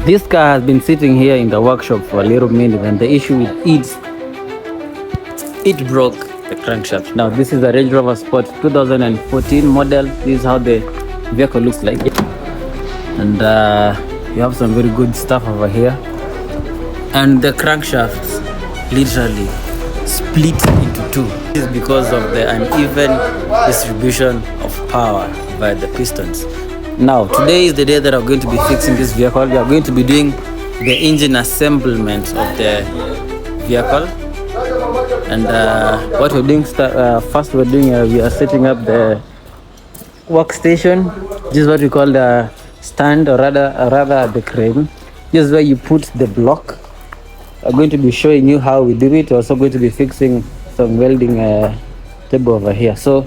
This car has been sitting here in the workshop for a little minute, and the issue with it broke the crankshaft. Now this is a Range Rover Sport 2014 model. This is how the vehicle looks like, and we have some very good stuff over here. And the crankshaft literally split into two. This is because of the uneven distribution of power by the pistons. Now today is the day that I'm going to be fixing this vehicle. We are going to be doing the engine assemblement of the vehicle, and what we're doing first, we are setting up the workstation. This is what we call the stand, or rather the crane. This is where you put the block. I'm going to be showing you how we do it. We're also going to be fixing some welding table over here. So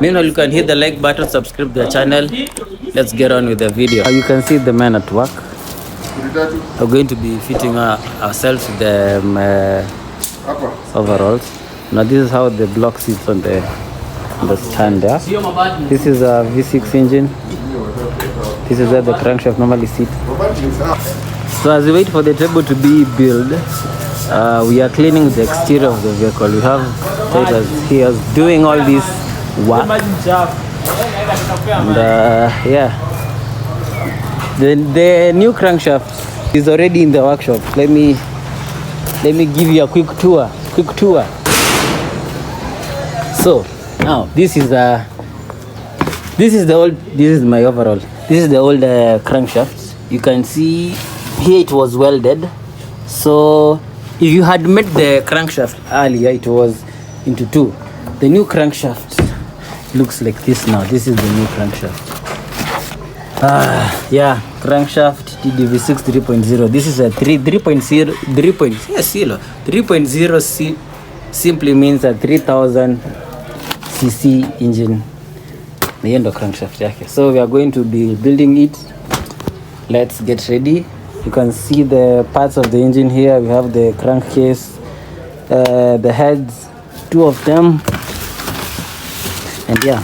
meanwhile, you can hit the like button, subscribe to the channel. Let's get on with the video. You can see the men at work. We're going to be fitting ourselves the overalls. Now this is how the block sits on the stand there. This is a V6 engine. This is where the crankshaft normally sits. So as we wait for the table to be built, we are cleaning the exterior of the vehicle. We have Titus here doing all this work. And yeah, the new crankshaft is already in the workshop. Let me give you a quick tour. So now this is my overall. This is the old crankshaft. You can see here it was welded. So if you had made the crankshaft earlier, it was into two. The new crankshaft looks like this now. This is the new crankshaft. Yeah, crankshaft TDV6 3.0. This is a 3.0. 3.0 simply means a 3000 cc engine. The end of crankshaft. Okay. So we are going to be building it. Let's get ready. You can see the parts of the engine here. We have the crankcase, the heads, two of them, and yeah.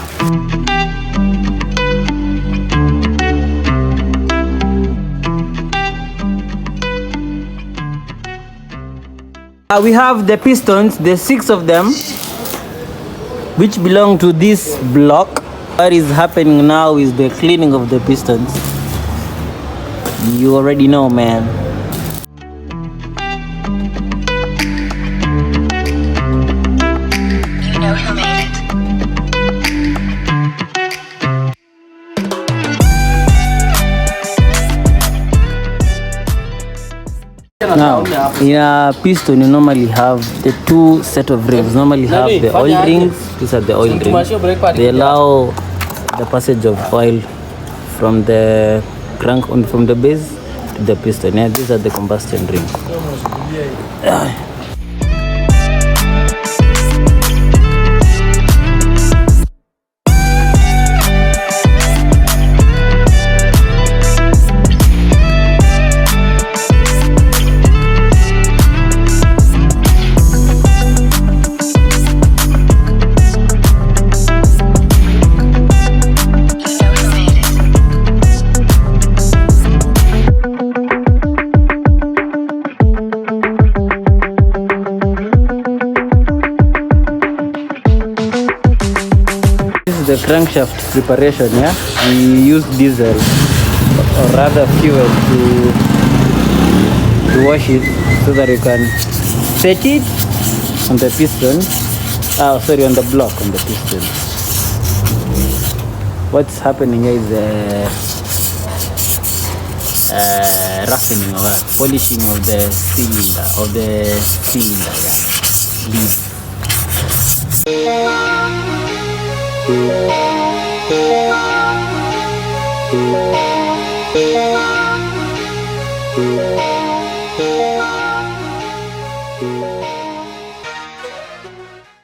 We have the pistons, the 6 of them, which belong to this block. What is happening now is the cleaning of the pistons. You already know, man. You know who made it. Now, in a piston, you normally have the two set of rings. Normally have the oil rings. These are the oil rings. They allow the passage of oil from the crank from the base to the piston. Yeah, these are the combustion rings. The crankshaft preparation, yeah, we use diesel, or rather fuel, to wash it so that you can set it on the piston. On the block on the piston. What's happening here is roughening or polishing of the cylinder,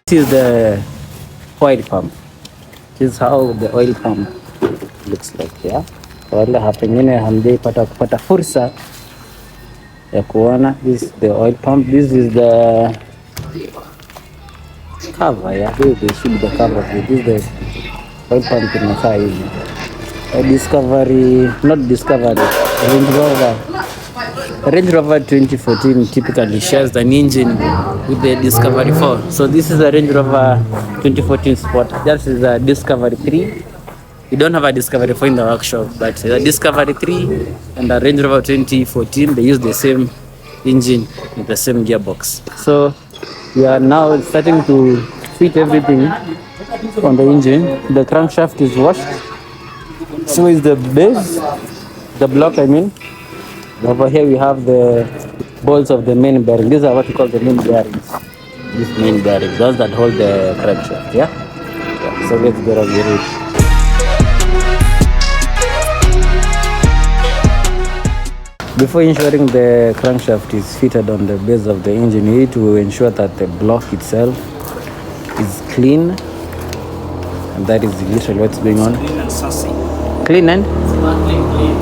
This is the oil pump. This is how the oil pump looks like, yeah. Wala hapengine hamjaipata kupata fursa ya kuona. This is the oil pump. This is the cover, yeah. This should be the cover. This is the oil pump inakaa hivi. a Discovery, not Discovery, Range Rover. Range Rover 2014 typically shares an engine with the Discovery 4. So this is a Range Rover 2014 Sport. That is a Discovery 3. We don't have a Discovery 4 in the workshop, but the Discovery 3 and the Range Rover 2014, they use the same engine with the same gearbox. So we are now starting to fit everything on the engine. The crankshaft is washed. So is the base, the block I mean. Over here we have the bolts of the main bearing. These are what we call the main bearings. These main bearings, those that hold the crankshaft, yeah? So let's get on with it. Before ensuring the crankshaft is fitted on the base of the engine, you need to ensure that the block itself is clean, and that is literally what's going on. Clean and sassy. Clean and? Clean.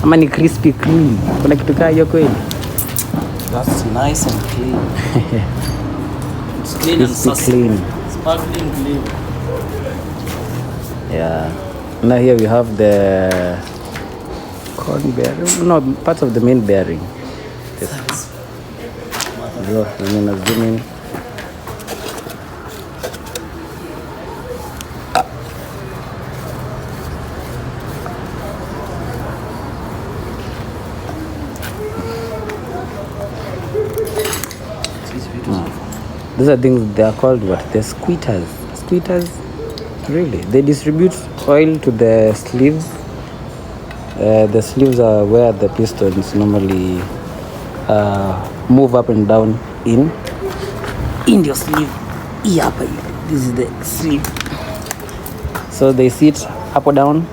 Ama ni crispy clean. Kuna kitu kaa hiyo kweli? That's nice and clean. It's clean and sassy. Clean. Sparkling clean. Yeah. Now here we have the corn bearing. No, parts of the main bearing. Yes. So, I'm gonna zoom in. These are things, they are called what? The squitters. Squitters? Really? They distribute oil to the sleeves. The sleeves are where the pistons normally move up and down in your sleeve. This is the sleeve. So they sit up or down.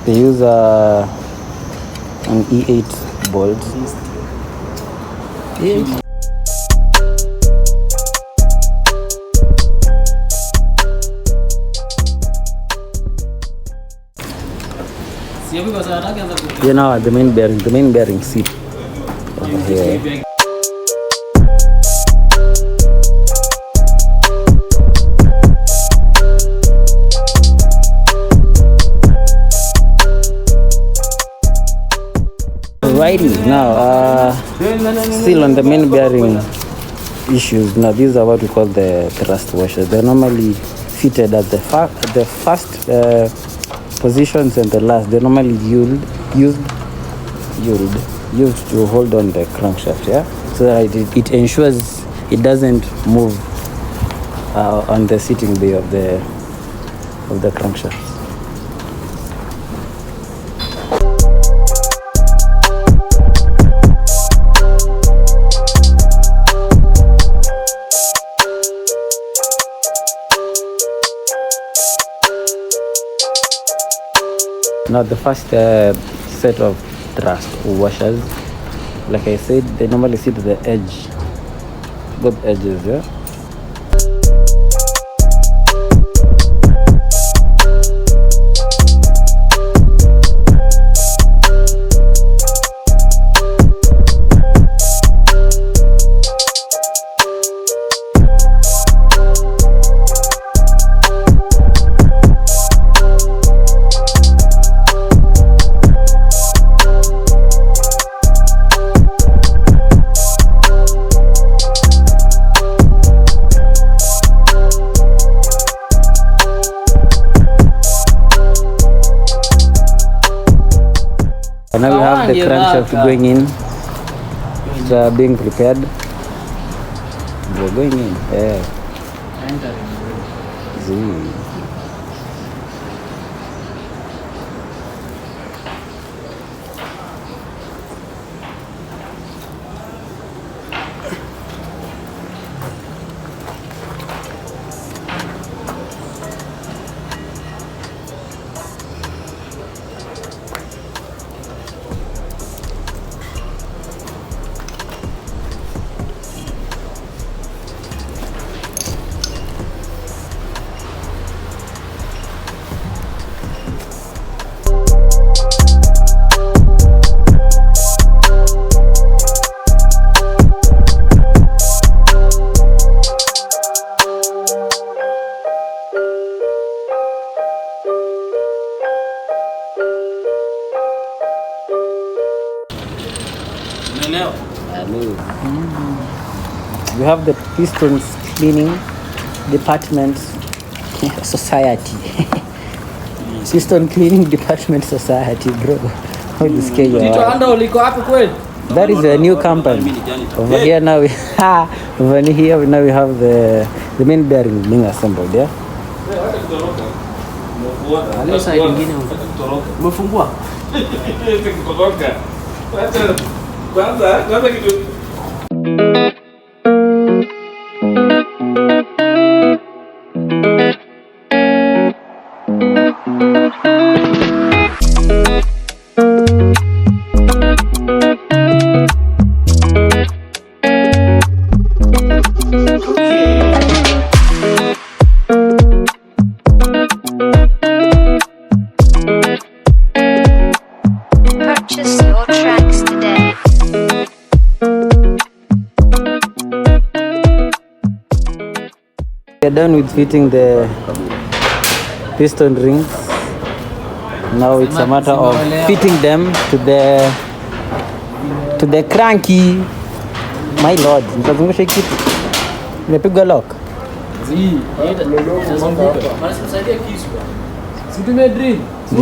They use an E8 bolt. E8. You know the main bearing seat over here. Righty, now still on the main bearing issues. Now these are what we call the thrust washers. They're normally fitted at the first positions and the last. They're normally used to hold on the crankshaft, yeah, so that it ensures it doesn't move on the seating bay of the crankshaft. Now the first set of thrust washers, like I said, they normally sit at the edge, both edges, yeah. And now we have the crankshaft going in. It's being prepared. They're going in. Yeah. Unaelewa? Hello. We have the pistons cleaning department society. Piston cleaning department society, bro. How this scale you Tito are? anda uliko hapo kweli? That is a new company. Over here now we over here now we have the main bearing being assembled, yeah. Ile side nyingine umefungua? Kwanza kitu Purchase your tracks today. We are done with fitting the piston rings. Now it's a matter of fitting them to the cranky. My lord, nitazungusha hiki kitu. Nimepigwa lock. This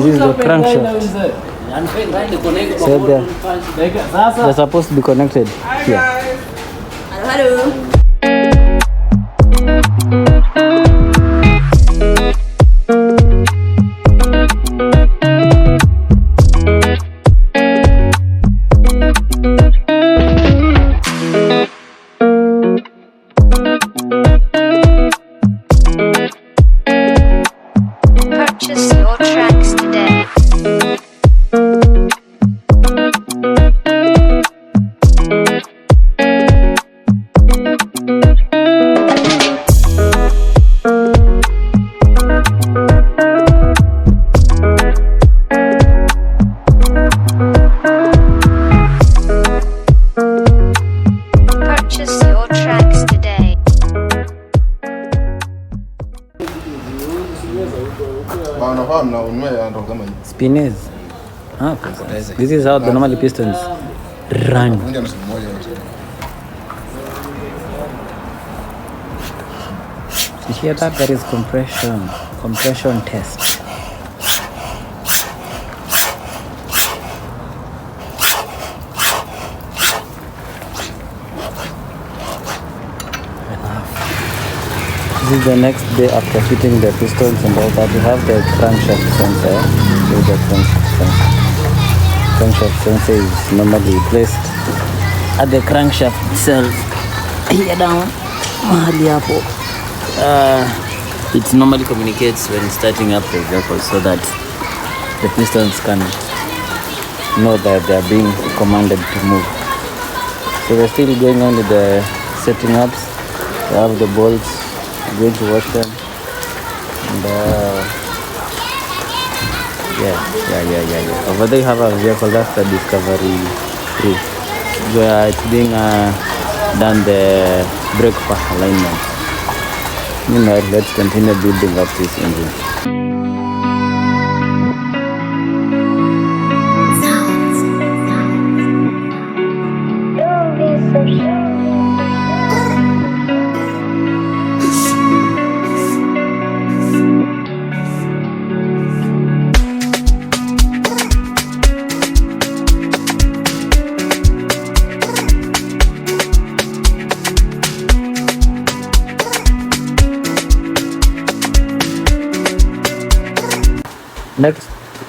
is the crankshaft. So they're supposed to be connected here. Purchase your tracks today. Purchase your tracks today. Spinners. This is how the normal pistons run. You hear that? That is compression test. This is the next day after fitting the pistons and all that. We have the crankshaft sensor. So the crankshaft sensor is normally placed at the crankshaft itself. Here down, mahali hapo. It normally communicates when starting up the vehicle so that the pistons can know that they are being commanded to move. So we're still going on with the setting ups. We have the bolts. I'm going to wash them. And yeah. Over there you have a vehicle, that's the Discovery 3, where it's being done the brake pack alignment. Meanwhile, let's continue building up this engine.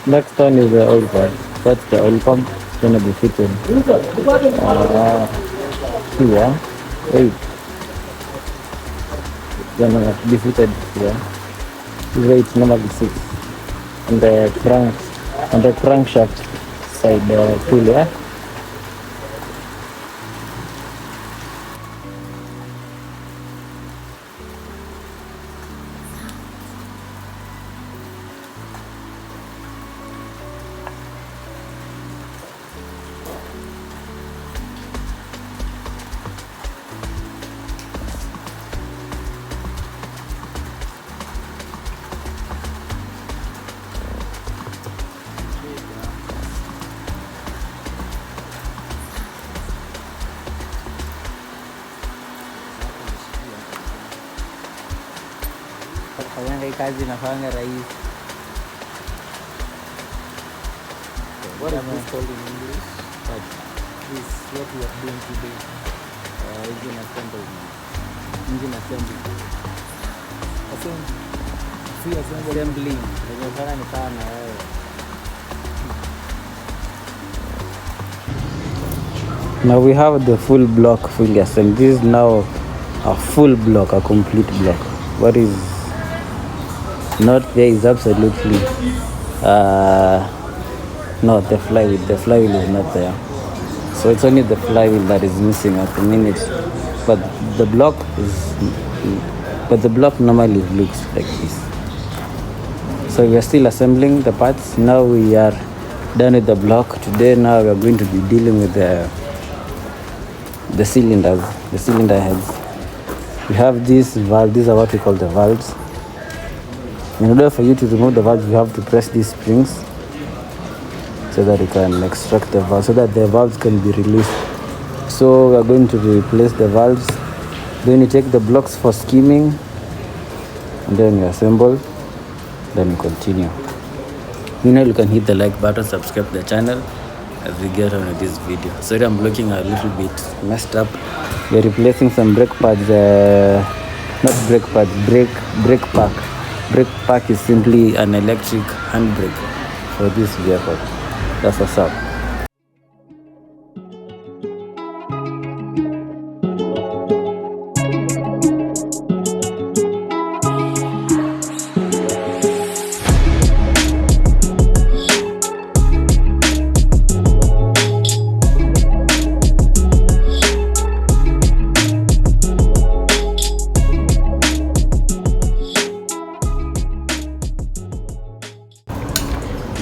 Next one is the oil pump. That's the oil pump. It's gonna be fitted here. Wait. It's gonna be fitted here. Where it's normally sits on the crankshaft side tool, yeah. hii kazi inafanya rahisi. What is this called in English? But This what we are doing today. engine assembly. Engine assembly. Assembling. Nimefanya ni sawa na wewe. Now we have the full block fully assembled. This is now a full block, a complete block. What is not there is absolutely no, the flywheel. The flywheel is not there. So it's only the flywheel that is missing at the minute. But the block normally looks like this. So we are still assembling the parts. Now we are done with the block. Today now we are going to be dealing with the cylinders, the cylinder heads. We have this valve. These are what we call the valves. In order for you to remove the valves, you have to press these springs so that you can extract the valve, so that the valves can be released. So we are going to replace the valves. Then you take the blocks for skimming, and then you assemble. Then you continue. Meanwhile, you can hit the like button, subscribe to the channel as we get on with this video. Sorry, I'm looking a little bit messed up. We're replacing some brake pads. Not brake pads, brake pack. Brake pack is simply an electric handbrake for this vehicle. That's what's up.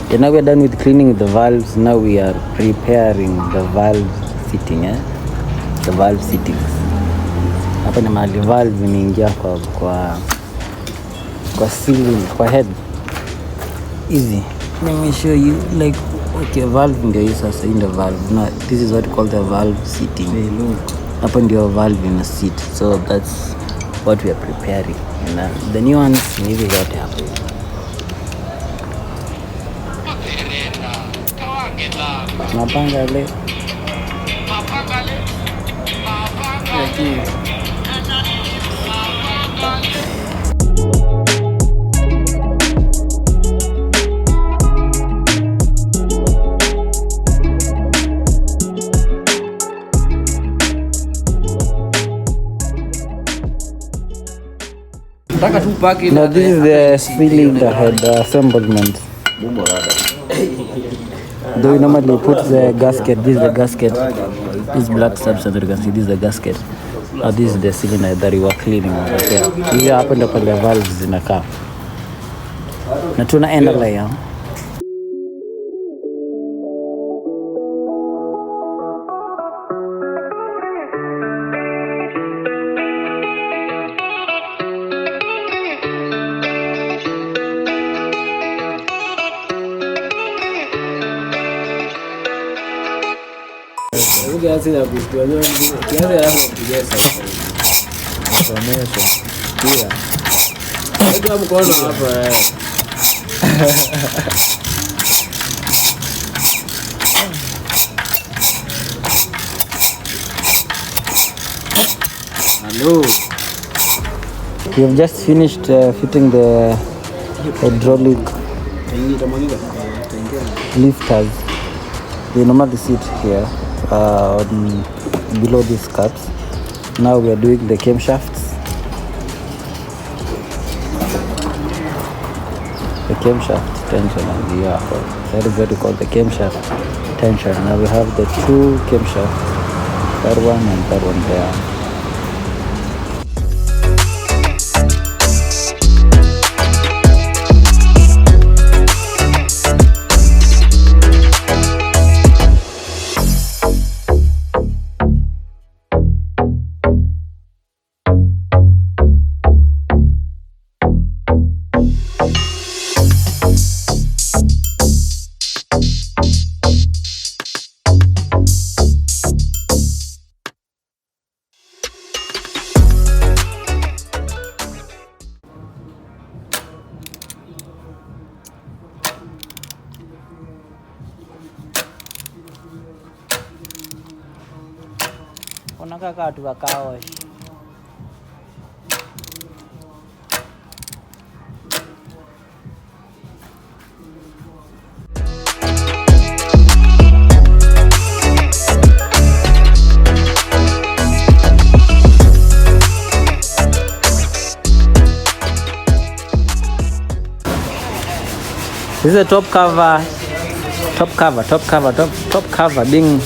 Okay, now we're done with cleaning the valves. Now we are preparing the valve fitting, the valve fittings. Hapa ni mahali valve inaingia kwa ceiling, kwa head. Easy. Let me show you, like, okay, valve ndio hii sasa, in the valve. Now this is what we call the valve seating. Hey, look. Hapa ndio valve ina seat. So that's what we are preparing. And the new ones ni hivi zote hapa. Mapangale. Now this is the cylinder head assemblement. Though we normally put the gasket, this is the gasket, this black substance, you can see this is the gasket. Now this is the cylinder that we were cleaning over there. Hii hapa ndio pale valves zinakaa. Na tunaendelea. Kiasi ya kusikia kiasi ya kupiga sasa. Somesha. Pia. Ndio mkono hapa Hello. We have just finished fitting the hydraulic lifters. They normally sit here below these cups. Now we are doing the camshafts. The camshaft tension, and that is what we call the camshaft tension. Now we have the two camshafts, that one and that one there. Unakaa kaa tu kakao. This is a top cover being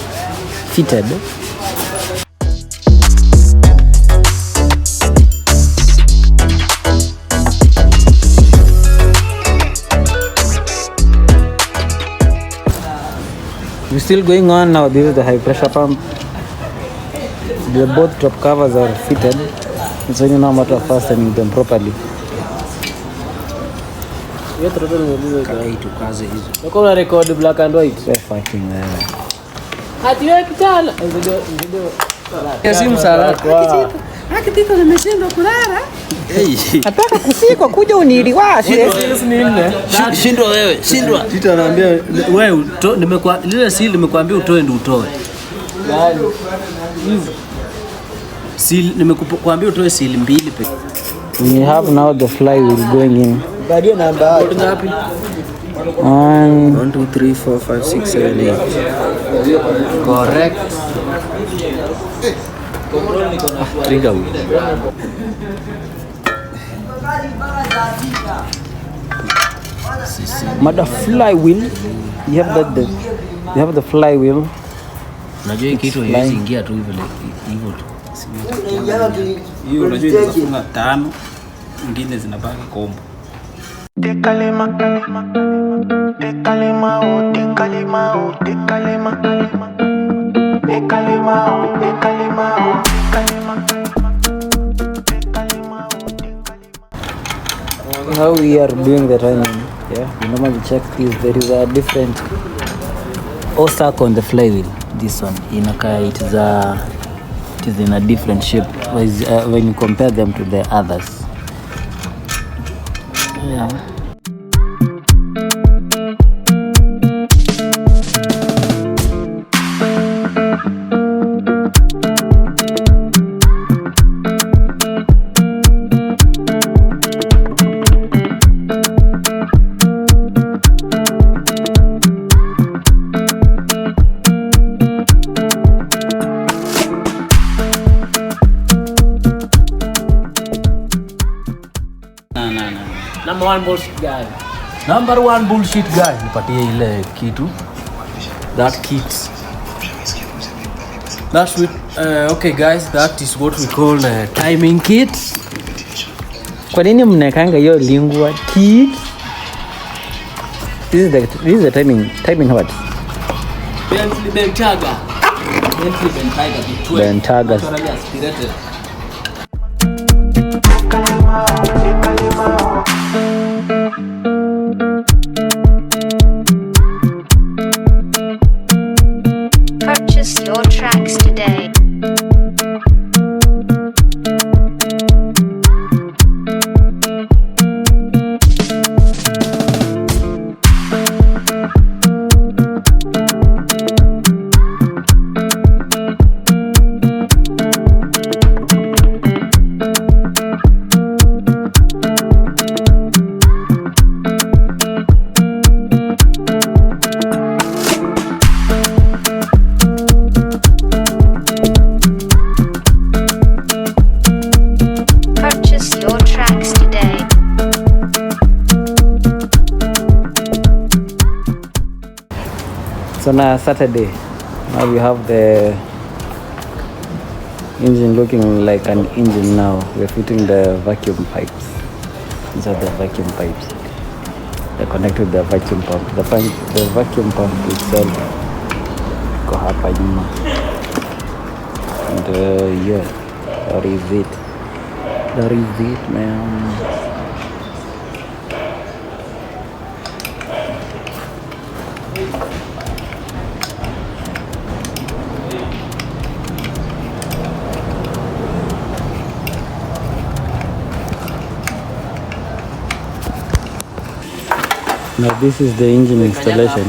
fitted. We're still going on now. This is the high pressure pump. Both top covers are fitted. It's only now a matter of fastening them properly. Una record black and white. We're fighting there. Hatiwe kitala. Simu sana. Akitiko nimeshindwa kulala. Nataka kusikwa kuja uniliwashe. Shindwa wewe, shindwa. Tita anaambia wewe nimekuwa lile sili nimekuambia utoe ndio utoe. Yaani Sili nimekuambia utoe sili mbili pekee. We have now the flywheel going in. badia namba ngapi? 1, 1 2 3 4 5 6 7 8. Correct. Trigger wheel. Mother flywheel. You have the flywheel. Unajua hii kitu haiwezi ingia tu hivyo tu. Hiyo unajua zinafunga 5 nyingine zinabaki kombo. Tekalema, tekalema, oh, tekalema, oh, tekalema, tekalema, oh, tekalema, oh, tekalema, tekalema, oh, tekalema. How we are doing the timing? Yeah, we normally check if there is a different ossack on the flywheel. This one, it is in a different shape when you compare them to the others. Yeah. Number one bullshit guy. Nipatie ile kitu. That kit. That's with okay guys, that is what we call timing kit. Kwa nini mnakanga hiyo lingua kit? This is the timing what? Bentaga. Bentaga. Purchase your tracks today. Purchase your tracks today. So now Saturday, now we have the engine looking like an engine now. We're fitting the vacuum pipes. These are the vacuum pipes. They're connected to the vacuum pump. The vacuum pump itself go hapa nyuma. And yeah, that is it. That is it, man. Now this is the engine installation.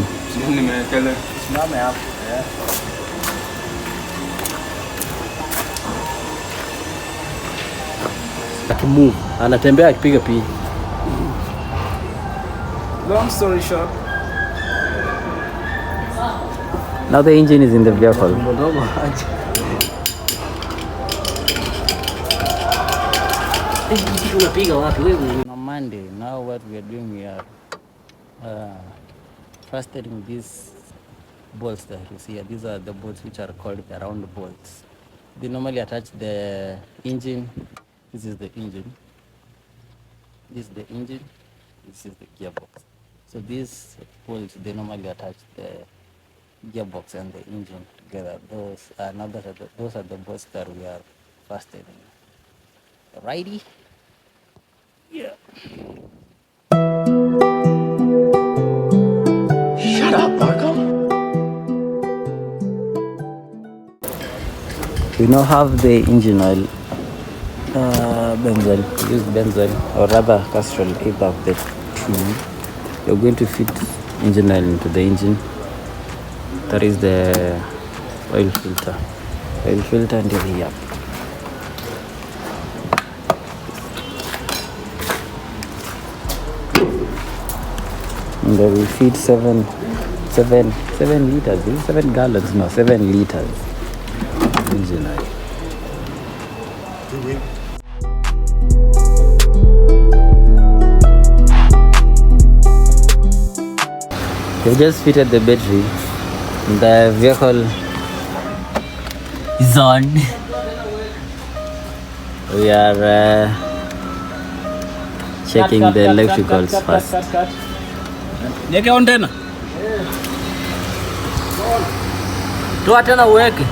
akimove, anatembea akipiga pii. Long story short, Now the engine is in the vehicle. Tumbo ndogo aje. Kitu unapiga wapi wewe? On Monday, now what we are doing, we are fastening these bolts that you see here. These are the bolts which are called the round bolts. They normally attach the engine. This is the engine. This is the engine. This is the gearbox. So these bolts, they normally attach the gearbox and the engine together. Those are the bolts that we are fastening. Righty. Yeah. Shut up, Marco. We now have the engine oil, benzene. Use benzene, or rather castrol, either of the two. You're going to fit engine oil into the engine. That is the oil filter. Oil filter until here. And then we feed 7 liters, 7 gallons, no, 7 liters engine oil. We've just fitted the battery. The vehicle is on. We are checking the electricals first. Niweke on tena. Toa tena uweke.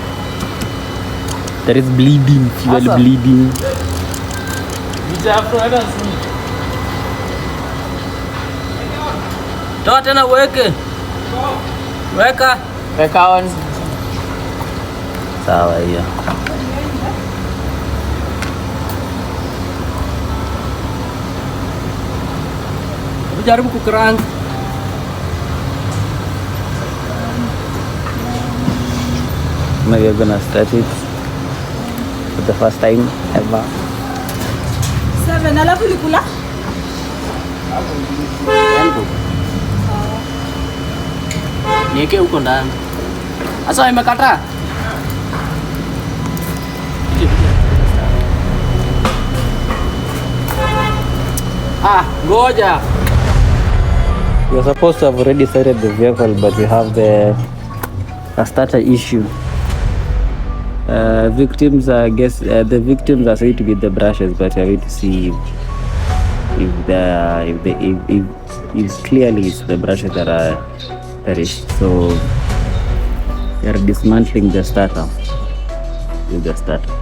There is bleeding, fuel bleeding. Toa tena uweke. Weka. weka on. Sawa hiyo. Jaribu kucrank. Now we are gonna start it for the first time ever. 7 alafu ulikula? Niweke huko ndani. Sasa imekataa. Ngoja. We are supposed to have already started the vehicle, but we have a starter issue. The victims are said to be the brushes, but we are going to see if clearly it's the brushes that are perished. So we are dismantling the starter with the starter.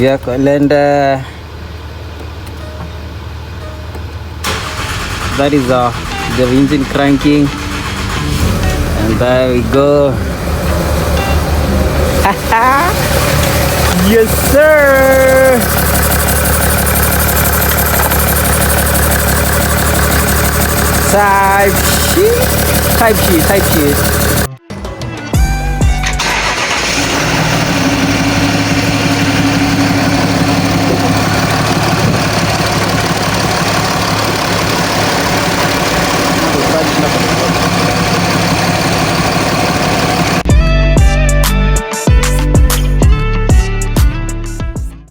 Vehicle and that is the engine cranking, and there we go. Yes sir. Type sheet.